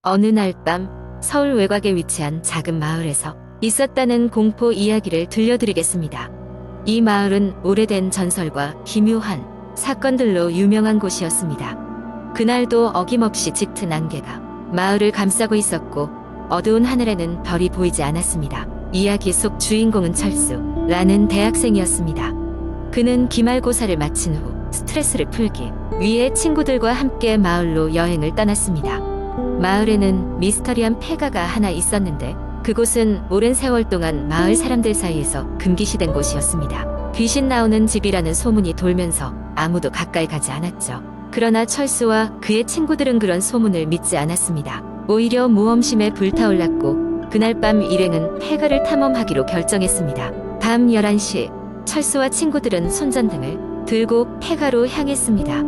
어느 날 밤 서울 외곽에 위치한 작은 마을에서 있었다는 공포 이야기를 들려드리겠습니다. 이 마을은 오래된 전설과 기묘한 사건들로 유명한 곳이었습니다. 그날도 어김없이 짙은 안개가 마을을 감싸고 있었고 어두운 하늘에는 별이 보이지 않았습니다. 이야기 속 주인공은 철수라는 대학생이었습니다. 그는 기말고사를 마친 후 스트레스를 풀기 위해 친구들과 함께 마을로 여행을 떠났습니다. 마을에는 미스터리한 폐가가 하나 있었는데 그곳은 오랜 세월 동안 마을 사람들 사이에서 금기시된 곳이었습니다. 귀신 나오는 집이라는 소문이 돌면서 아무도 가까이 가지 않았죠. 그러나 철수와 그의 친구들은 그런 소문을 믿지 않았습니다. 오히려 모험심에 불타올랐고 그날 밤 일행은 폐가를 탐험하기로 결정했습니다. 밤 11시 철수와 친구들은 손전등을 들고 폐가로 향했습니다.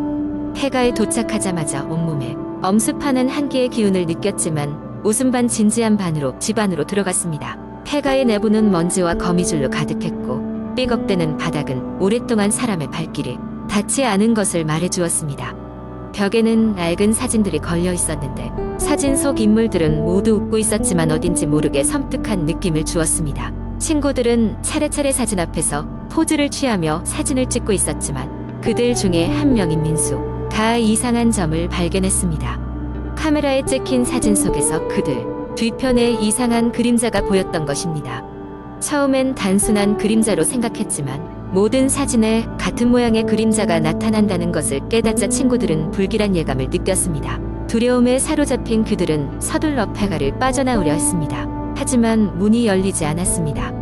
폐가에 도착하자마자 온몸에 엄습하는 한기의 기운을 느꼈지만 웃음 반 진지한 반으로 집 안으로 들어갔습니다. 폐가의 내부는 먼지와 거미줄로 가득했고 삐걱대는 바닥은 오랫동안 사람의 발길이 닿지 않은 것을 말해주었습니다. 벽에는 낡은 사진들이 걸려 있었는데 사진 속 인물들은 모두 웃고 있었지만 어딘지 모르게 섬뜩한 느낌을 주었습니다. 친구들은 차례차례 사진 앞에서 포즈를 취하며 사진을 찍고 있었지만 그들 중에 한 명인 민수가 이상한 점을 발견했습니다. 카메라에 찍힌 사진 속에서 그들 뒤편에 이상한 그림자가 보였던 것입니다. 처음엔 단순한 그림자로 생각했지만 모든 사진에 같은 모양의 그림자가 나타난다는 것을 깨닫자 친구들은 불길한 예감을 느꼈습니다. 두려움에 사로잡힌 그들은 서둘러 폐가를 빠져나오려 했습니다. 하지만 문이 열리지 않았습니다.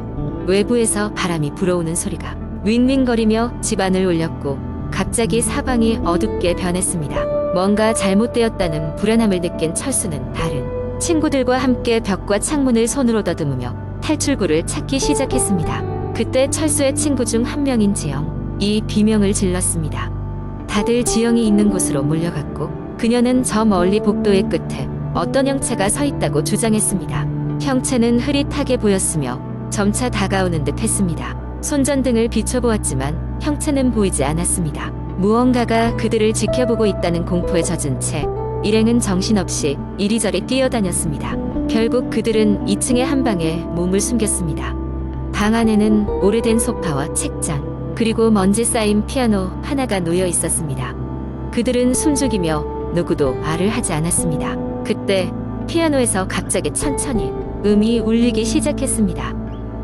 외부에서 바람이 불어오는 소리가 윙윙거리며 집안을 울렸고 갑자기 사방이 어둡게 변했습니다. 뭔가 잘못되었다는 불안함을 느낀 철수는 다른 친구들과 함께 벽과 창문을 손으로 더듬으며 탈출구를 찾기 시작했습니다. 그때 철수의 친구 중 한 명인 지영이 비명을 질렀습니다. 다들 지영이 있는 곳으로 몰려갔고 그녀는 저 멀리 복도의 끝에 어떤 형체가 서 있다고 주장했습니다. 형체는 흐릿하게 보였으며 점차 다가오는 듯 했습니다. 손전등을 비춰보았지만 형체는 보이지 않았습니다. 무언가가 그들을 지켜보고 있다는 공포에 젖은 채 일행은 정신없이 이리저리 뛰어다녔습니다. 결국 그들은 2층의 한 방에 몸을 숨겼습니다. 방 안에는 오래된 소파와 책장 그리고 먼지 쌓인 피아노 하나가 놓여 있었습니다. 그들은 숨죽이며 누구도 말을 하지 않았습니다. 그때 피아노에서 갑자기 천천히 음이 울리기 시작했습니다.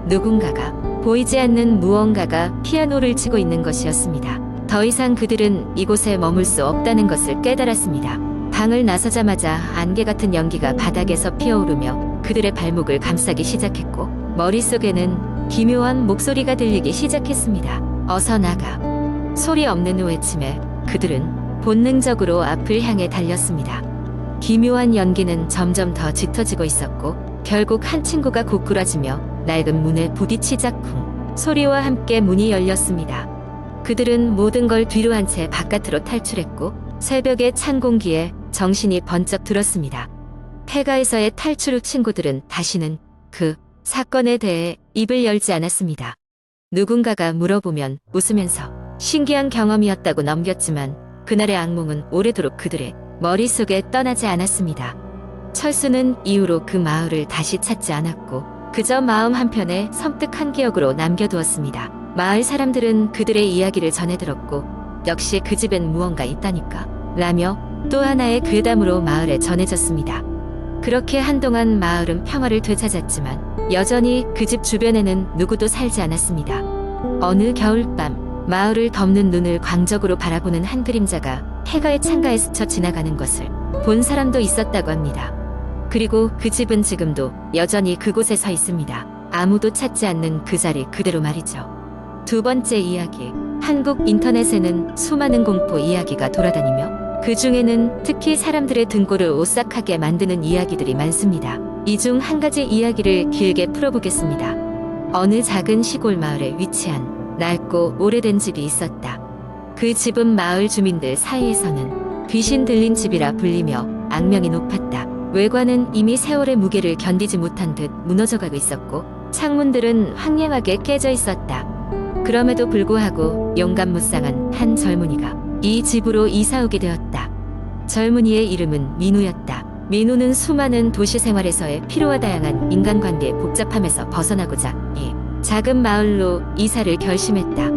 누군가가 보이지 않는 무언가가 피아노를 치고 있는 것이었습니다. 더 이상 그들은 이곳에 머물 수 없다는 것을 깨달았습니다. 방을 나서자마자 안개 같은 연기가 바닥에서 피어오르며 그들의 발목을 감싸기 시작했고 머릿속에는 기묘한 목소리가 들리기 시작했습니다. 어서 나가. 소리 없는 외침에 그들은 본능적으로 앞을 향해 달렸습니다. 기묘한 연기는 점점 더 짙어지고 있었고 결국 한 친구가 고꾸라지며 낡은 문에 부딪히자 쿵 소리와 함께 문이 열렸습니다. 그들은 모든 걸 뒤로 한 채 바깥으로 탈출했고 새벽의 찬 공기에 정신이 번쩍 들었습니다. 폐가에서의 탈출 후 친구들은 다시는 그 사건에 대해 입을 열지 않았습니다. 누군가가 물어보면 웃으면서 신기한 경험이었다고 넘겼지만 그날의 악몽은 오래도록 그들의 머릿속에 떠나지 않았습니다. 철수는 이후로 그 마을을 다시 찾지 않았고 그저 마음 한편에 섬뜩한 기억으로 남겨두었습니다. 마을 사람들은 그들의 이야기를 전해 들었고 역시 그 집엔 무언가 있다니까 라며 또 하나의 괴담으로 마을에 전해졌습니다. 그렇게 한동안 마을은 평화를 되찾았지만 여전히 그 집 주변에는 누구도 살지 않았습니다. 어느 겨울밤 마을을 덮는 눈을 광적으로 바라보는 한 그림자가 폐가의 창가에 스쳐 지나가는 것을 본 사람도 있었다고 합니다. 그리고 그 집은 지금도 여전히 그곳에 서 있습니다. 아무도 찾지 않는 그 자리 그대로 말이죠. 두 번째 이야기. 한국 인터넷에는 수많은 공포 이야기가 돌아다니며 그 중에는 특히 사람들의 등골을 오싹하게 만드는 이야기들이 많습니다. 이 중 한 가지 이야기를 길게 풀어보겠습니다. 어느 작은 시골 마을에 위치한 낡고 오래된 집이 있었다. 그 집은 마을 주민들 사이에서는 귀신 들린 집이라 불리며 악명이 높았다. 외관은 이미 세월의 무게를 견디지 못한 듯 무너져가고 있었고 창문들은 황량하게 깨져 있었다. 그럼에도 불구하고 용감무쌍한 한 젊은이가 이 집으로 이사 오게 되었다. 젊은이의 이름은 민우였다. 민우는 수많은 도시 생활에서의 피로와 다양한 인간관계의 복잡함에서 벗어나고자 이 작은 마을로 이사를 결심했다.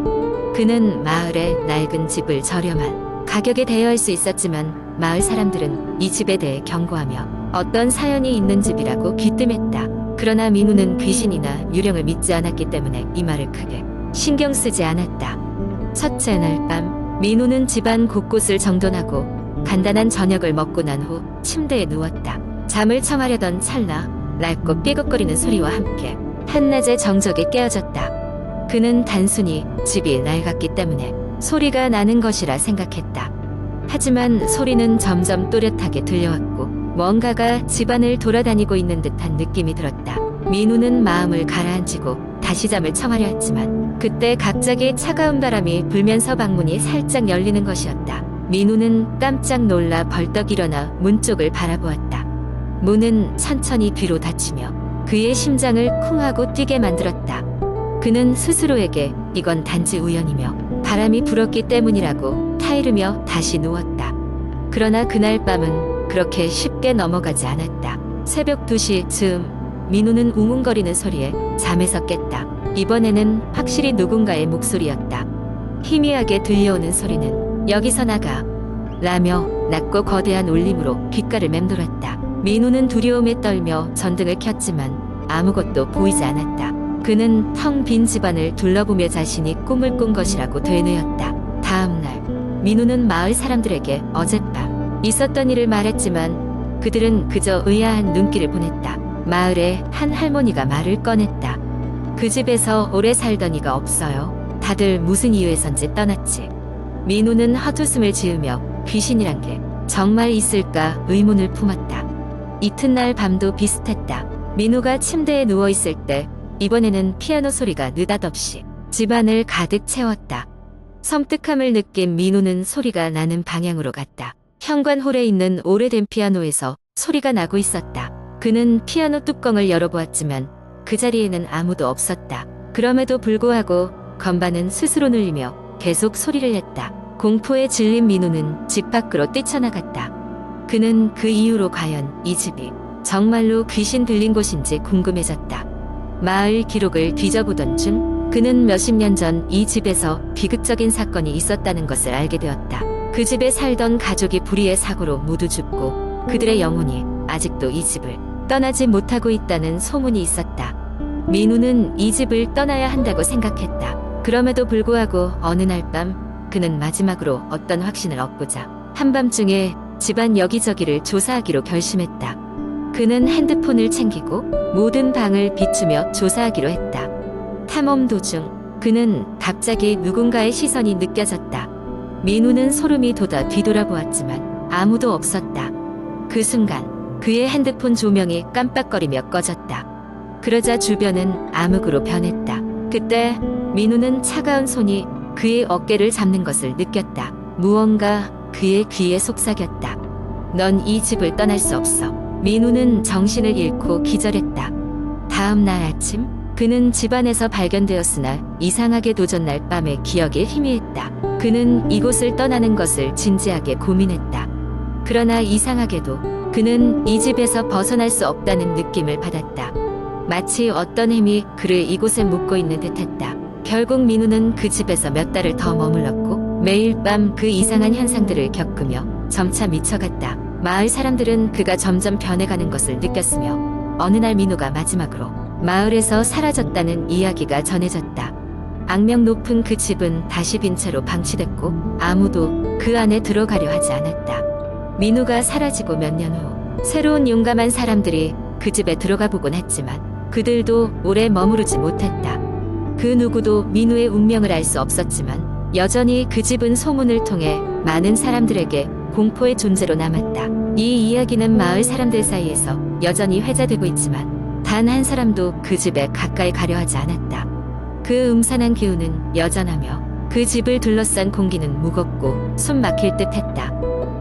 그는 마을에 낡은 집을 저렴한 가격에 대여할 수 있었지만 마을 사람들은 이 집에 대해 경고하며 어떤 사연이 있는 집이라고 귀뜸했다. 그러나 민우는 귀신이나 유령을 믿지 않았기 때문에 이 말을 크게 신경 쓰지 않았다. 첫째 날 밤 민우는 집안 곳곳을 정돈하고 간단한 저녁을 먹고 난 후 침대에 누웠다. 잠을 청하려던 찰나 낡고 삐걱거리는 소리와 함께 한낮의 정적에 깨어졌다. 그는 단순히 집이 낡았기 때문에 소리가 나는 것이라 생각했다. 하지만 소리는 점점 또렷하게 들려왔고 뭔가가 집안을 돌아다니고 있는 듯한 느낌이 들었다. 민우는 마음을 가라앉히고 다시 잠을 청하려 했지만 그때 갑자기 차가운 바람이 불면서 방문이 살짝 열리는 것이었다. 민우는 깜짝 놀라 벌떡 일어나 문 쪽을 바라보았다. 문은 천천히 뒤로 닫히며 그의 심장을 쿵 하고 뛰게 만들었다. 그는 스스로에게 이건 단지 우연이며 바람이 불었기 때문이라고 타이르며 다시 누웠다. 그러나 그날 밤은 그렇게 쉽게 넘어가지 않았다. 새벽 2시 즈음 민우는 웅웅거리는 소리에 잠에서 깼다. 이번에는 확실히 누군가의 목소리였다. 희미하게 들려오는 소리는 여기서 나가 라며 낮고 거대한 울림으로 귓가를 맴돌았다. 민우는 두려움에 떨며 전등을 켰지만 아무것도 보이지 않았다. 그는 텅 빈 집안을 둘러보며 자신이 꿈을 꾼 것이라고 되뇌었다. 다음날 민우는 마을 사람들에게 어젯밤 있었던 일을 말했지만 그들은 그저 의아한 눈길을 보냈다. 마을에 한 할머니가 말을 꺼냈다. 그 집에서 오래 살던 이가 없어요. 다들 무슨 이유에선지 떠났지. 민우는 헛웃음을 지으며 귀신이란 게 정말 있을까 의문을 품었다. 이튿날 밤도 비슷했다. 민우가 침대에 누워있을 때 이번에는 피아노 소리가 느닷없이 집안을 가득 채웠다. 섬뜩함을 느낀 민우는 소리가 나는 방향으로 갔다. 현관홀에 있는 오래된 피아노에서 소리가 나고 있었다. 그는 피아노 뚜껑을 열어보았지만 그 자리에는 아무도 없었다. 그럼에도 불구하고 건반은 스스로 눌리며 계속 소리를 냈다. 공포에 질린 민우는 집 밖으로 뛰쳐나갔다. 그는 그 이후로 과연 이 집이 정말로 귀신 들린 곳인지 궁금해졌다. 마을 기록을 뒤져보던 중 그는 몇십 년 전 이 집에서 비극적인 사건이 있었다는 것을 알게 되었다. 그 집에 살던 가족이 불의의 사고로 모두 죽고 그들의 영혼이 아직도 이 집을 떠나지 못하고 있다는 소문이 있었다. 민우는 이 집을 떠나야 한다고 생각했다. 그럼에도 불구하고 어느 날 밤 그는 마지막으로 어떤 확신을 얻고자 한밤중에 집안 여기저기를 조사하기로 결심했다. 그는 핸드폰을 챙기고 모든 방을 비추며 조사하기로 했다. 탐험 도중 그는 갑자기 누군가의 시선이 느껴졌다. 민우는 소름이 돋아 뒤돌아보았지만 아무도 없었다. 그 순간 그의 핸드폰 조명이 깜빡거리며 꺼졌다. 그러자 주변은 암흑으로 변했다. 그때 민우는 차가운 손이 그의 어깨를 잡는 것을 느꼈다. 무언가 그의 귀에 속삭였다. 넌 이 집을 떠날 수 없어. 민우는 정신을 잃고 기절했다. 다음 날 아침 그는 집안에서 발견되었으나 이상하게도 전날 밤의 기억이 희미했다. 그는 이곳을 떠나는 것을 진지하게 고민했다. 그러나 이상하게도 그는 이 집에서 벗어날 수 없다는 느낌을 받았다. 마치 어떤 힘이 그를 이곳에 묶고 있는 듯했다. 결국 민우는 그 집에서 몇 달을 더 머물렀고 매일 밤 그 이상한 현상들을 겪으며 점차 미쳐갔다. 마을 사람들은 그가 점점 변해가는 것을 느꼈으며 어느 날 민우가 마지막으로 마을에서 사라졌다는 이야기가 전해졌다. 악명 높은 그 집은 다시 빈 채로 방치됐고 아무도 그 안에 들어가려 하지 않았다. 민우가 사라지고 몇 년 후 새로운 용감한 사람들이 그 집에 들어가 보곤 했지만 그들도 오래 머무르지 못했다. 그 누구도 민우의 운명을 알 수 없었지만 여전히 그 집은 소문을 통해 많은 사람들에게 공포의 존재로 남았다. 이 이야기는 마을 사람들 사이에서 여전히 회자되고 있지만 단 한 사람도 그 집에 가까이 가려 하지 않았다. 그 음산한 기운은 여전하며 그 집을 둘러싼 공기는 무겁고 숨 막힐 듯했다.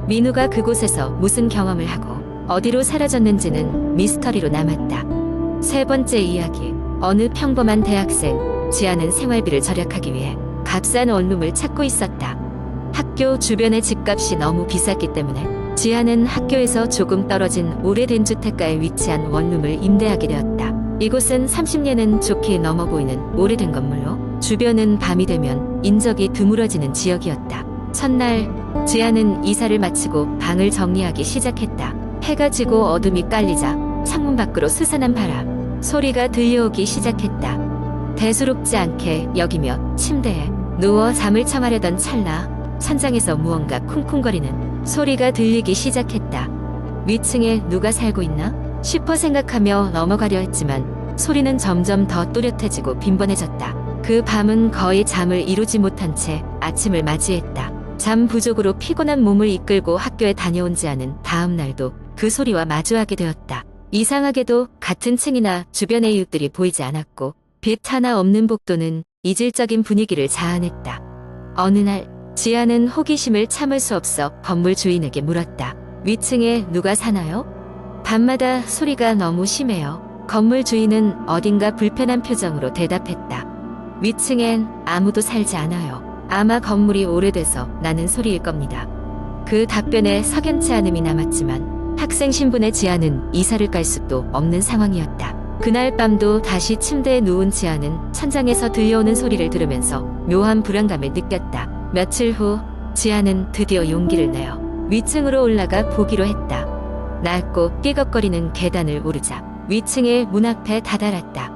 민우가 그곳에서 무슨 경험을 하고 어디로 사라졌는지는 미스터리로 남았다. 세 번째 이야기. 어느 평범한 대학생 지아는 생활비를 절약하기 위해 값싼 원룸을 찾고 있었다. 학교 주변의 집값이 너무 비쌌기 때문에 지아는 학교에서 조금 떨어진 오래된 주택가에 위치한 원룸을 임대하게 되었다. 이곳은 30년은 좋게 넘어 보이는 오래된 건물로 주변은 밤이 되면 인적이 드물어지는 지역이었다. 첫날 지아는 이사를 마치고 방을 정리하기 시작했다. 해가 지고 어둠이 깔리자 창문 밖으로 스산한 바람 소리가 들려오기 시작했다. 대수롭지 않게 여기며 침대에 누워 잠을 청하려던 찰나 천장에서 무언가 쿵쿵거리는 소리가 들리기 시작했다. 위층에 누가 살고 있나 싶어 생각하며 넘어가려 했지만 소리는 점점 더 또렷해지고 빈번해졌다. 그 밤은 거의 잠을 이루지 못한 채 아침을 맞이했다. 잠 부족으로 피곤한 몸을 이끌고 학교에 다녀온 지아는 다음 날도 그 소리와 마주하게 되었다. 이상하게도 같은 층이나 주변의 이웃들이 보이지 않았고 빛 하나 없는 복도는 이질적인 분위기를 자아냈다. 어느 날 지아는 호기심을 참을 수 없어 건물 주인에게 물었다. 위층에 누가 사나요? 밤마다 소리가 너무 심해요. 건물 주인은 어딘가 불편한 표정으로 대답했다. 위층엔 아무도 살지 않아요. 아마 건물이 오래돼서 나는 소리일 겁니다. 그 답변에 석연치 않음이 남았지만 학생 신분의 지아는 이사를 갈 수도 없는 상황이었다. 그날 밤도 다시 침대에 누운 지아는 천장에서 들려오는 소리를 들으면서 묘한 불안감을 느꼈다. 며칠 후 지아는 드디어 용기를 내어 위층으로 올라가 보기로 했다. 낮고 삐걱거리는 계단을 오르자 위층의 문 앞에 다다랐다.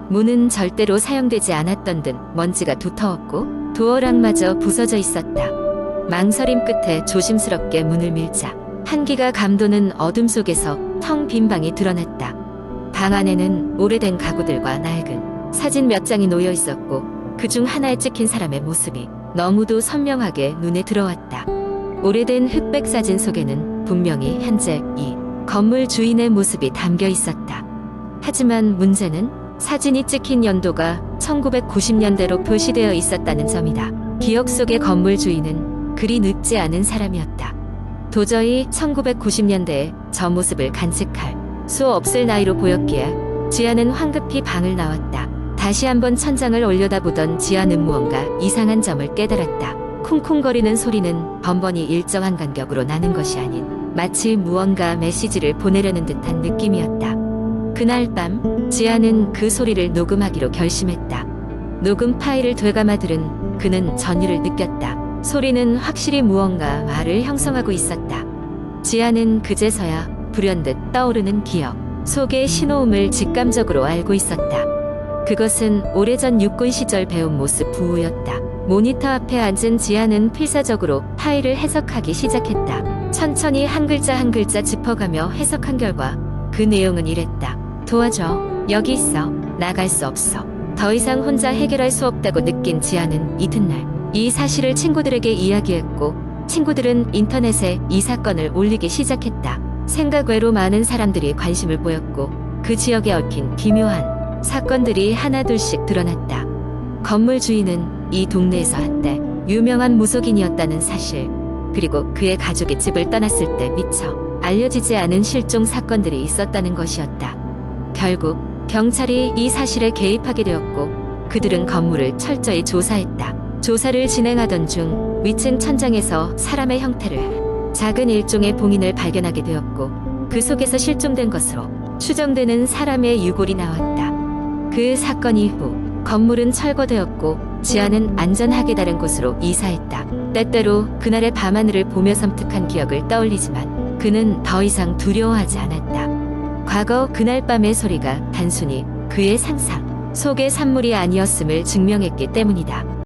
문은 절대로 사용되지 않았던 듯 먼지가 두터웠고 도어락마저 부서져 있었다. 망설임 끝에 조심스럽게 문을 밀자 한기가 감도는 어둠 속에서 텅 빈 방이 드러났다. 방 안에는 오래된 가구들과 낡은 사진 몇 장이 놓여 있었고 그중 하나에 찍힌 사람의 모습이 너무도 선명하게 눈에 들어왔다. 오래된 흑백 사진 속에는 분명히 현재 이 건물 주인의 모습이 담겨 있었다. 하지만 문제는 사진이 찍힌 연도가 1990년대로 표시되어 있었다는 점이다. 기억 속의 건물 주인은 그리 늙지 않은 사람이었다. 도저히 1990년대에 저 모습을 간직할 수 없을 나이로 보였기에 지아는 황급히 방을 나왔다. 다시 한번 천장을 올려다보던 지아는 무언가 이상한 점을 깨달았다. 쿵쿵거리는 소리는 번번이 일정한 간격으로 나는 것이 아닌 마치 무언가 메시지를 보내려는 듯한 느낌이었다. 그날 밤 지아는 그 소리를 녹음하기로 결심했다. 녹음 파일을 되감아 들은 그는 전율을 느꼈다. 소리는 확실히 무언가 말을 형성하고 있었다. 지아는 그제서야 불현듯 떠오르는 기억 속의 신호음을 직감적으로 알고 있었다. 그것은 오래전 육군 시절 배운 모습 부호였다. 모니터 앞에 앉은 지아는 필사적으로 파일을 해석하기 시작했다. 천천히 한 글자 한 글자 짚어가며 해석한 결과 그 내용은 이랬다. 도와줘. 여기 있어. 나갈 수 없어. 더 이상 혼자 해결할 수 없다고 느낀 지아는 이튿날 이 사실을 친구들에게 이야기했고 친구들은 인터넷에 이 사건을 올리기 시작했다. 생각 외로 많은 사람들이 관심을 보였고 그 지역에 얽힌 기묘한 사건들이 하나둘씩 드러났다. 건물 주인은 이 동네에서 한때 유명한 무속인이었다는 사실, 그리고 그의 가족이 집을 떠났을 때 미처 알려지지 않은 실종 사건들이 있었다는 것이었다. 결국 경찰이 이 사실에 개입하게 되었고 그들은 건물을 철저히 조사했다. 조사를 진행하던 중 위층 천장에서 사람의 형태를 하는 작은 일종의 봉인을 발견하게 되었고 그 속에서 실종된 것으로 추정되는 사람의 유골이 나왔다. 그 사건 이후 건물은 철거되었고 지아는 안전하게 다른 곳으로 이사했다. 때때로 그날의 밤하늘을 보며 섬뜩한 기억을 떠올리지만 그는 더 이상 두려워하지 않았다. 과거 그날 밤의 소리가 단순히 그의 상상 속의 산물이 아니었음을 증명했기 때문이다.